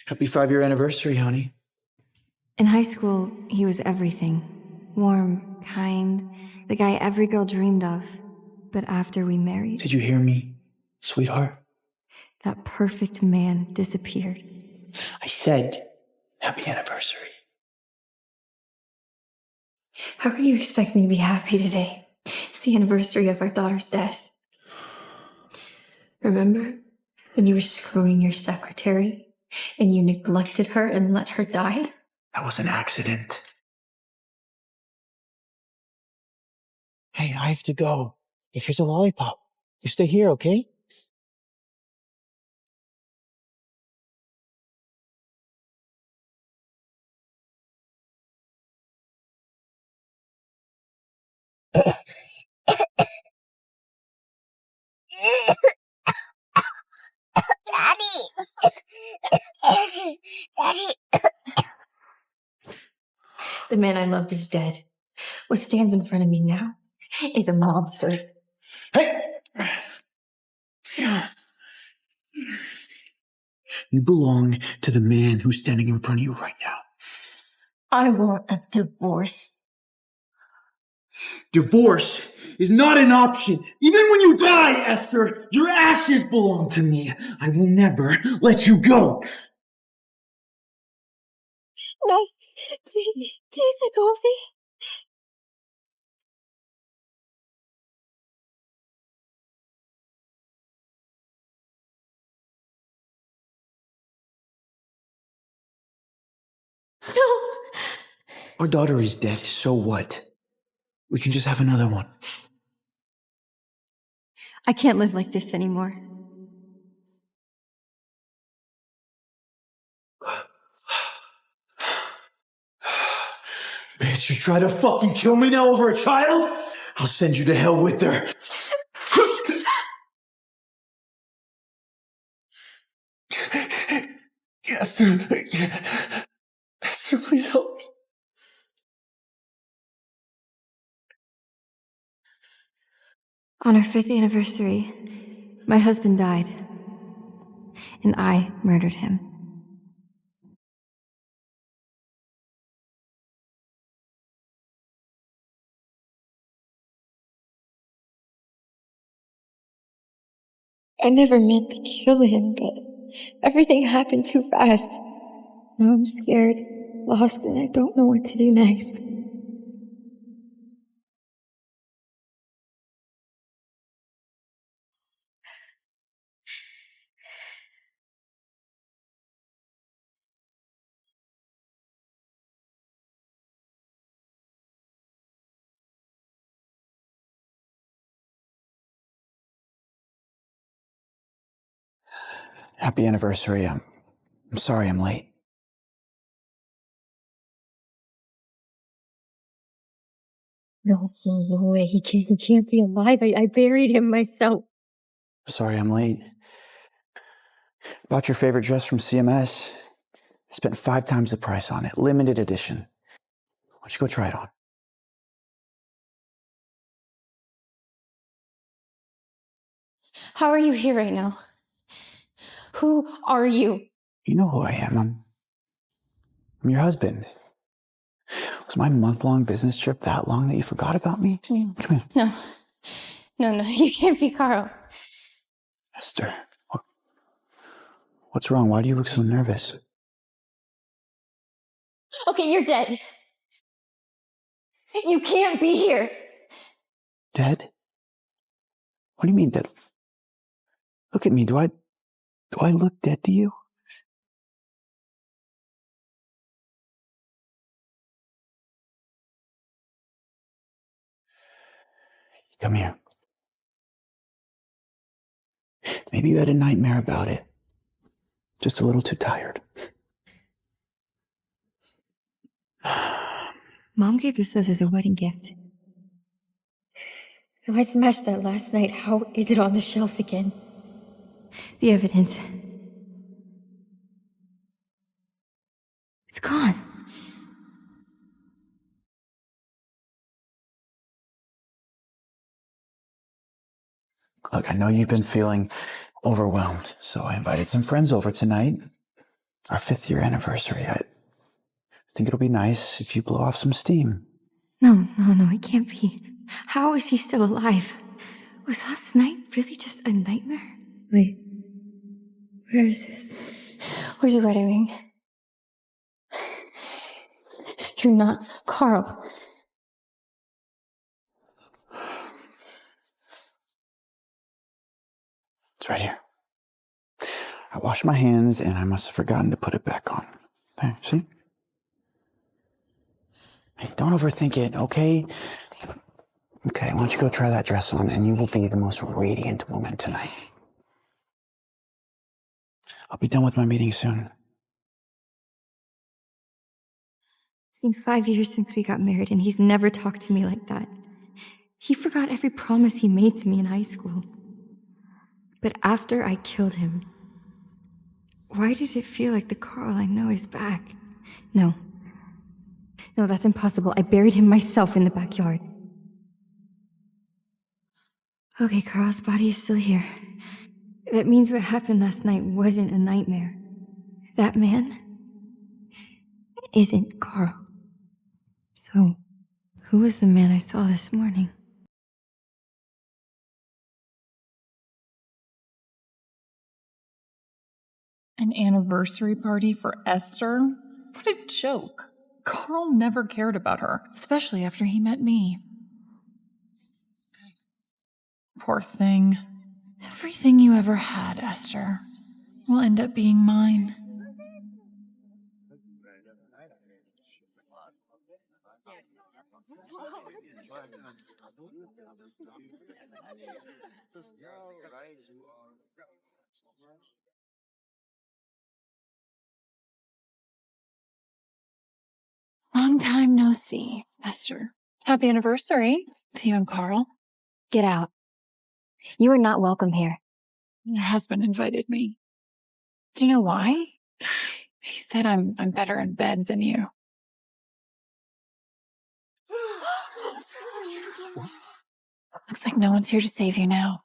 Happy 5-year anniversary, honey. In high school, he was everything. Warm, kind, the guy every girl dreamed of. But after we married... Did you hear me, sweetheart? That perfect man disappeared. I said, happy anniversary. How can you expect me to be happy today? It's the anniversary of our daughter's death. Remember when you were screwing your secretary and you neglected her and let her die? That was an accident. Hey, I have to go. Here's a lollipop. You stay here, okay? Daddy! Daddy! The man I loved is dead. What stands in front of me now is a monster. Hey! You belong to the man who's standing in front of you right now. I want a divorce. Divorce is not an option. Even when you die, Esther, your ashes belong to me. I will never let you go. No, please let go of me. No. Our daughter is dead, so what? We can just have another one. I can't live like this anymore. Bitch, you try to fucking kill me now over a child? I'll send you to hell with her. Esther, Esther, please help me. On our 5th anniversary, my husband died, and I murdered him. I never meant to kill him, but everything happened too fast. Now I'm scared, lost, and I don't know what to do next. Happy anniversary. I'm sorry I'm late. No way. He can't be alive. I buried him myself. Sorry I'm late. Bought your favorite dress from CMS. I spent 5 times the price on it. Limited edition. Why don't you go try it on? How are you here right now? Who are you? You know who I am. I'm your husband. Was my month-long business trip that long that you forgot about me? Come here. No, you can't be Carl. Esther, what's wrong? Why do you look so nervous? Okay, you're dead. You can't be here. Dead? What do you mean dead? Look at me. Do I look dead to you? Come here. Maybe you had a nightmare about it. Just a little too tired. Mom gave us this as a wedding gift. I smashed that last night. How is it on the shelf again? The evidence. It's gone. Look, I know you've been feeling overwhelmed, so I invited some friends over tonight. Our 5th year anniversary. I think it'll be nice if you blow off some steam. No, it can't be. How is he still alive? Was last night really just a nightmare? Wait, where is this? Where's your wedding ring? You're not Carl. It's right here. I washed my hands and I must have forgotten to put it back on. There, see? Hey, don't overthink it, okay? Okay, why don't you go try that dress on and you will be the most radiant woman tonight. I'll be done with my meeting soon. It's been 5 years since we got married, and he's never talked to me like that. He forgot every promise he made to me in high school. But after I killed him, why does it feel like the Carl I know is back? No, that's impossible. I buried him myself in the backyard. Okay, Carl's body is still here. That means what happened last night wasn't a nightmare. That man isn't Carl. So, who was the man I saw this morning? An anniversary party for Esther? What a joke. Carl never cared about her, especially after he met me. Poor thing. Everything you ever had, Esther, will end up being mine. Long time no see, Esther. Happy anniversary to you and Carl. Get out. You are not welcome here. Your husband invited me. Do you know why? He said I'm better in bed than you. Looks like no one's here to save you now.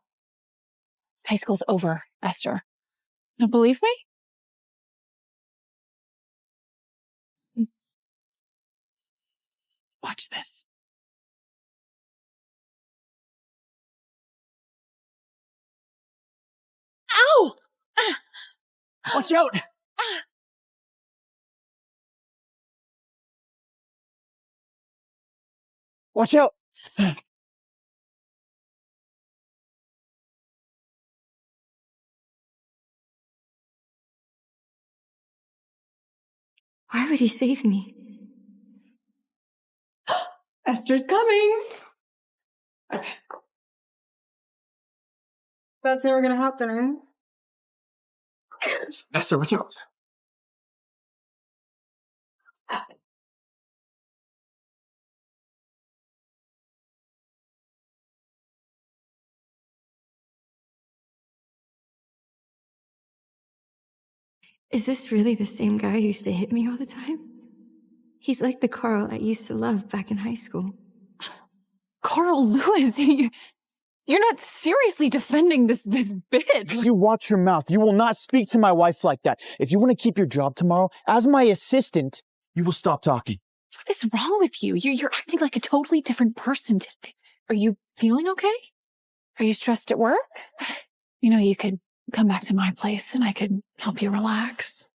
High school's over, Esther. Don't believe me? Watch this. Ow! Watch out! Watch out! Why would he save me? Esther's coming. Okay. That's never gonna happen, right? Esther, watch out! Is this really the same guy who used to hit me all the time? He's like the Carl I used to love back in high school. Carl Lewis, you're not seriously defending this bitch. You watch your mouth. You will not speak to my wife like that. If you want to keep your job tomorrow, as my assistant, you will stop talking. What is wrong with you? You're acting like a totally different person today. Are you feeling okay? Are you stressed at work? You know, you could come back to my place and I could help you relax.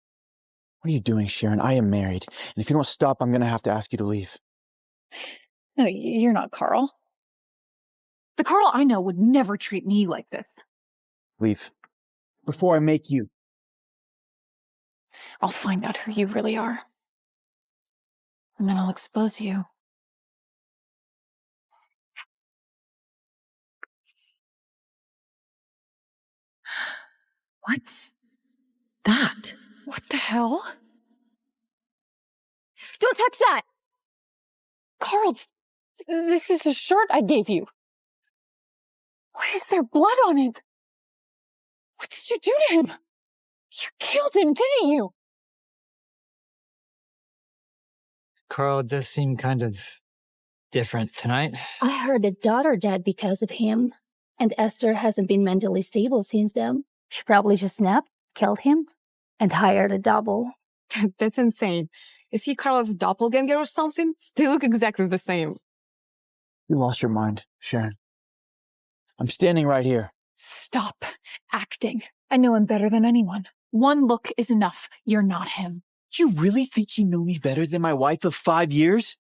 What are you doing, Sharon? I am married. And if you don't stop, I'm going to have to ask you to leave. No, you're not Carl. The Carl I know would never treat me like this. Leave. Before I make you. I'll find out who you really are. And then I'll expose you. What's that? What the hell? Don't touch that! Carl, this is a shirt I gave you. Why is there blood on it? What did you do to him? You killed him, didn't you? Carl does seem kind of different tonight. I heard the daughter died because of him, and Esther hasn't been mentally stable since then. She probably just snapped, killed him. and hired a double. That's insane. Is he Carl's doppelganger or something? They look exactly the same. You lost your mind, Sharon. I'm standing right here. Stop acting. I know him better than anyone. One look is enough. You're not him. You really think you know me better than my wife of 5 years?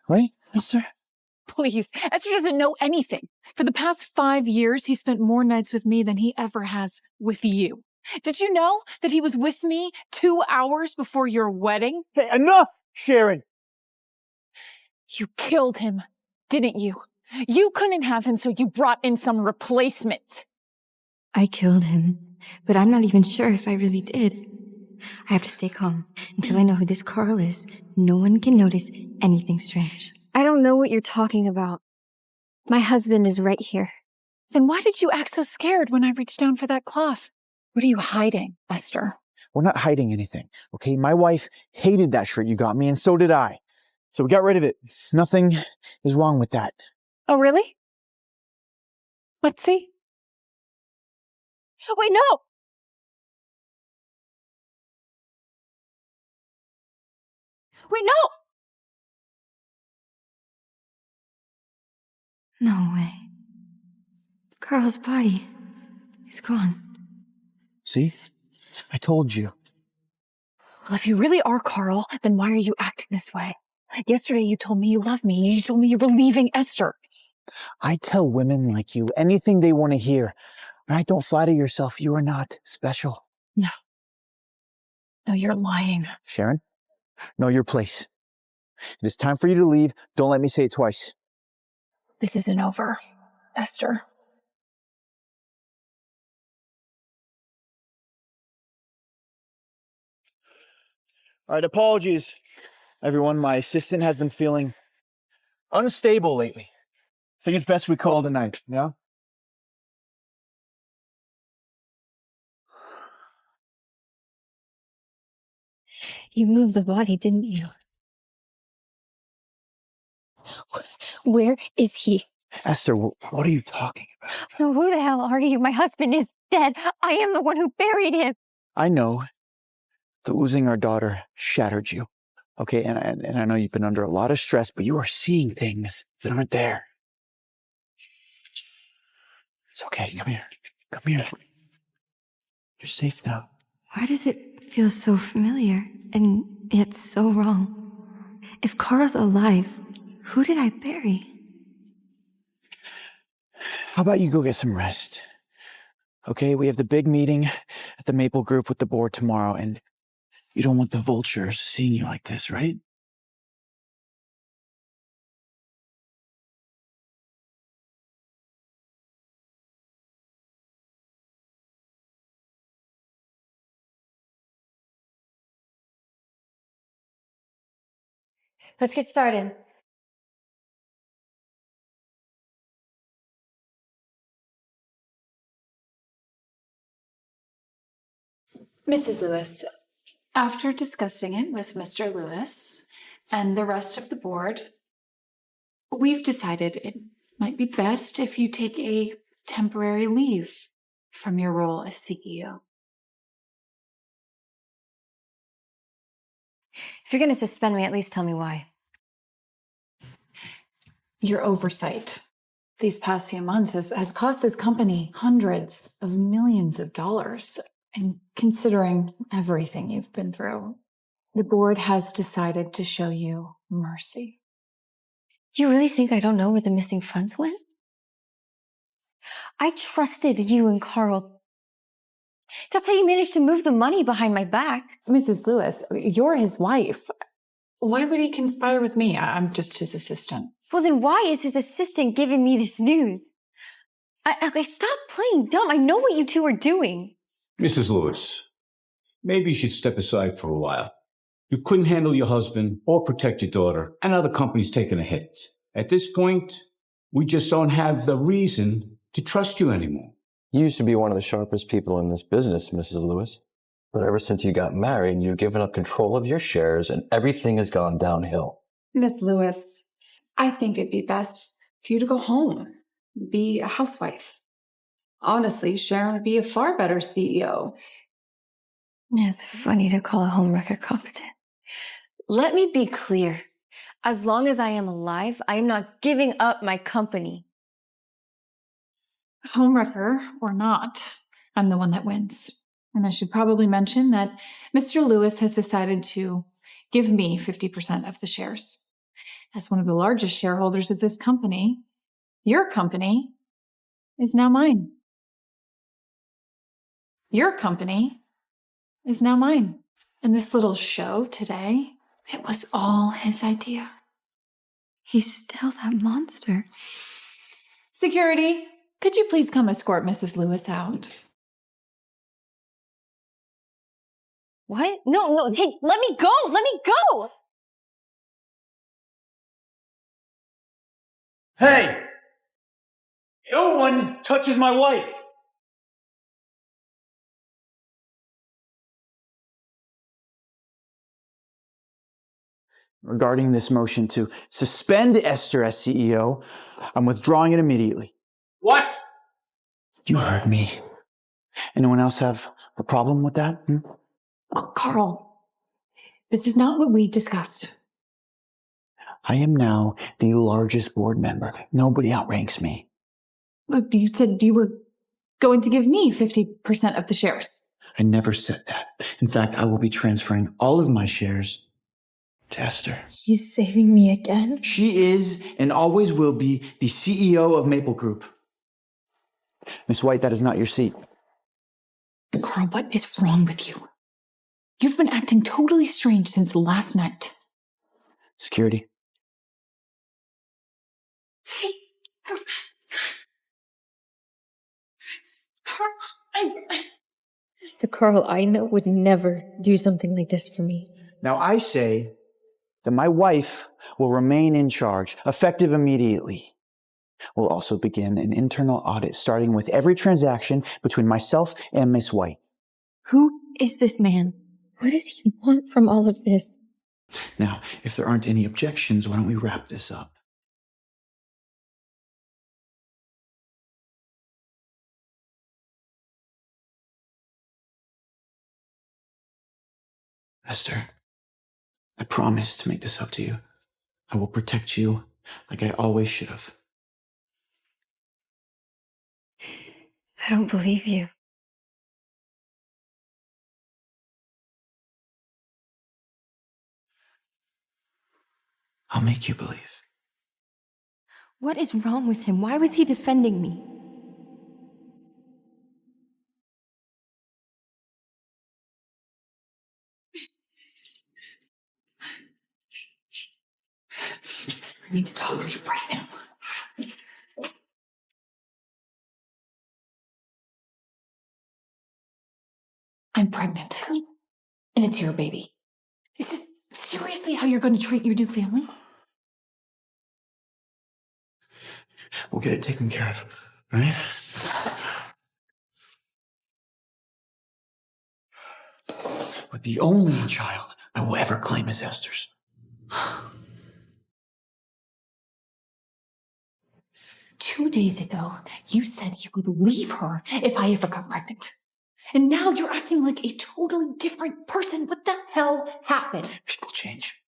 Right, Esther? Please, Esther doesn't know anything. For the past 5 years, he spent more nights with me than he ever has with you. Did you know that he was with me 2 hours before your wedding? Hey, enough, Sharon! You killed him, didn't you? You couldn't have him, so you brought in some replacement. I killed him, but I'm not even sure if I really did. I have to stay calm until I know who this Carl is. No one can notice anything strange. I don't know what you're talking about. My husband is right here. Then why did you act so scared when I reached down for that cloth? What are you hiding, Esther? We're not hiding anything, okay? My wife hated that shirt you got me, and so did I. So we got rid of it. Nothing is wrong with that. Oh, really? Let's see. Wait, no! Wait, no! No way. Carl's body is gone. See? I told you. Well, if you really are Carl, then why are you acting this way? Yesterday you told me you love me. You told me you were leaving Esther. I tell women like you anything they want to hear. Right? Don't flatter yourself. You are not special. No. No, you're lying. Sharon, know your place. It is time for you to leave. Don't let me say it twice. This isn't over, Esther. All right, apologies, everyone. My assistant has been feeling unstable lately. I think it's best we call it a night, yeah? You moved the body, didn't you? Where is he? Esther, what are you talking about? No, who the hell are you? My husband is dead. I am the one who buried him. I know that losing our daughter shattered you, okay? And I know you've been under a lot of stress, but you are seeing things that aren't there. It's okay. Come here. Come here. You're safe now. Why does it feel so familiar and yet so wrong? If Carl's alive, who did I bury? How about you go get some rest? Okay, we have the big meeting at the Maple Group with the board tomorrow, and you don't want the vultures seeing you like this, right? Let's get started. Mrs. Lewis, after discussing it with Mr. Lewis and the rest of the board, we've decided it might be best if you take a temporary leave from your role as CEO. If you're going to suspend me, at least tell me why. Your oversight these past few months has cost this company hundreds of millions of dollars. And considering everything you've been through, the board has decided to show you mercy. You really think I don't know where the missing funds went? I trusted you and Carl. That's how you managed to move the money behind my back. Mrs. Lewis, you're his wife. Why would he conspire with me? I'm just his assistant. Well, then why is his assistant giving me this news? Okay, stop playing dumb. I know what you two are doing. Mrs. Lewis, maybe you should step aside for a while. You couldn't handle your husband or protect your daughter, and now the company's taking a hit. At this point, we just don't have the reason to trust you anymore. You used to be one of the sharpest people in this business, Mrs. Lewis. But ever since you got married, you've given up control of your shares and everything has gone downhill. Miss Lewis, I think it'd be best for you to go home, be a housewife. Honestly, Sharon would be a far better CEO. Yeah, it's funny to call a homewrecker competent. Let me be clear. As long as I am alive, I am not giving up my company. Homewrecker or not, I'm the one that wins. And I should probably mention that Mr. Lewis has decided to give me 50% of the shares. As one of the largest shareholders of this company, your company is now mine. Your company is now mine. And this little show today, it was all his idea. He's still that monster. Security, could you please come escort Mrs. Lewis out? What? No, hey, let me go! Let me go! Hey! No one touches my wife! Regarding this motion to suspend Esther as CEO, I'm withdrawing it immediately. What? You heard me. Anyone else have a problem with that? Oh, Carl, this is not what we discussed. I am now the largest board member. Nobody outranks me. Look, you said you were going to give me 50% of the shares. I never said that. In fact, I will be transferring all of my shares to Esther. He's saving me again? She is and always will be the CEO of Maple Group. Miss White, that is not your seat. Carl, what is wrong with you? You've been acting totally strange since last night. Security. Hey, The Carl I know would never do something like this for me. Now I say that my wife will remain in charge, effective immediately. We'll also begin an internal audit, starting with every transaction between myself and Miss White. Who is this man? What does he want from all of this? Now, if there aren't any objections, why don't we wrap this up? Esther, I promise to make this up to you. I will protect you like I always should have. I don't believe you. I'll make you believe. What is wrong with him? Why was he defending me? I need to talk with you right now. I'm pregnant. And it's your baby. Is this seriously how you're going to treat your new family? We'll get it taken care of, all right? But the only child I will ever claim is Esther's. 2 days ago, you said you would leave her if I ever got pregnant. And now you're acting like a totally different person. What the hell happened? People change.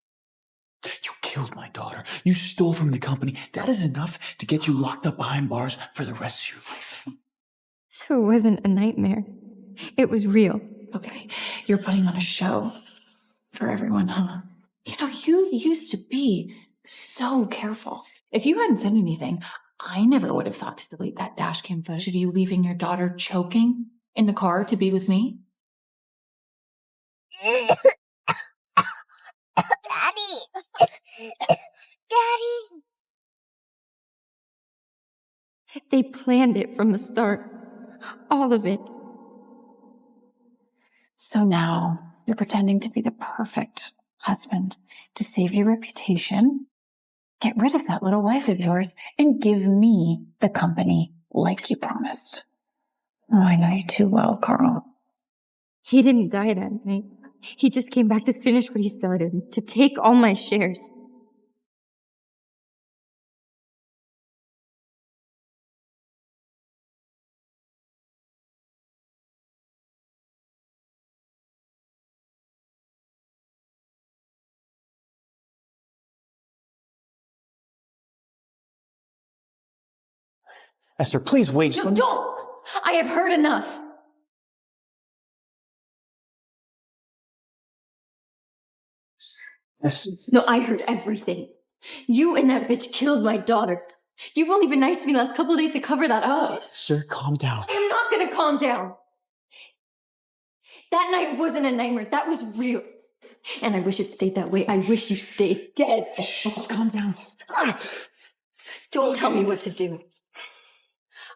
You killed my daughter. You stole from the company. That is enough to get you locked up behind bars for the rest of your life. So it wasn't a nightmare. It was real. Okay, you're putting on a show for everyone, huh? You know, you used to be so careful. If you hadn't said anything, I never would have thought to delete that dash cam footage of you leaving your daughter choking in the car to be with me. Daddy! Daddy! They planned it from the start. All of it. So now you're pretending to be the perfect husband to save your reputation, get rid of that little wife of yours, and give me the company like you promised. Oh, I know you too well, Carl. He didn't die that night. He just came back to finish what he started, to take all my shares. Esther, please wait. No, don't! I have heard enough! Esther. No, I heard everything. You and that bitch killed my daughter. You've only been nice to me the last couple of days to cover that up. Sir, calm down. I am not gonna calm down. That night wasn't a nightmare. That was real. And I wish it stayed that way. I wish you stayed dead. Just calm down. Don't tell me what to do.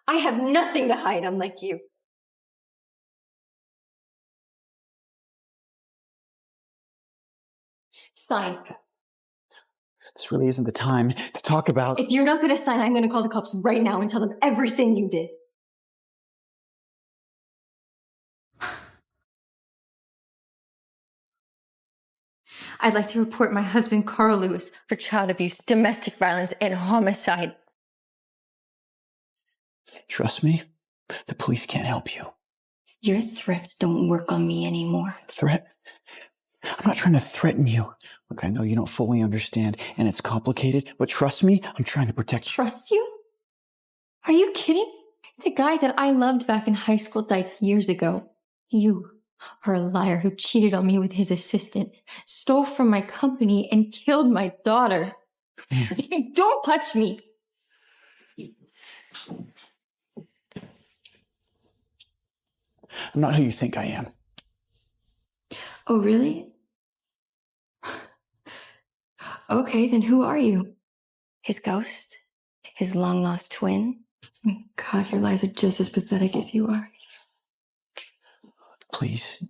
I have nothing to hide, unlike you. Sign. This really isn't the time to talk about... If you're not going to sign, I'm going to call the cops right now and tell them everything you did. I'd like to report my husband, Carl Lewis, for child abuse, domestic violence, and homicide. Trust me, the police can't help you. Your threats don't work on me anymore. Threat? I'm not trying to threaten you. Look, I know you don't fully understand, and it's complicated, but trust me, I'm trying to protect you. Trust you? Are you kidding? The guy that I loved back in high school died years ago. You are a liar who cheated on me with his assistant, stole from my company, and killed my daughter. Don't touch me. I'm not who you think I am. Oh, really? Okay, then who are you? His ghost? His long-lost twin? Oh my God, your lies are just as pathetic as you are. Please,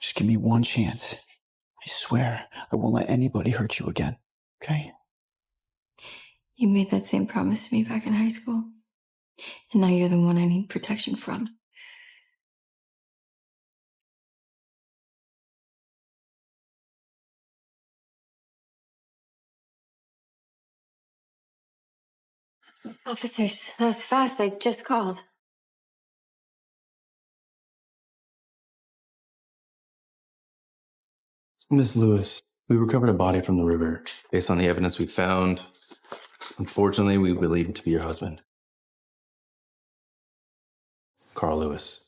just give me one chance. I swear I won't let anybody hurt you again, okay? You made that same promise to me back in high school. And now you're the one I need protection from. Officers, that was fast. I just called. Miss Lewis, we recovered a body from the river. Based on the evidence we found, unfortunately, we believe him to be your husband, Carl Lewis.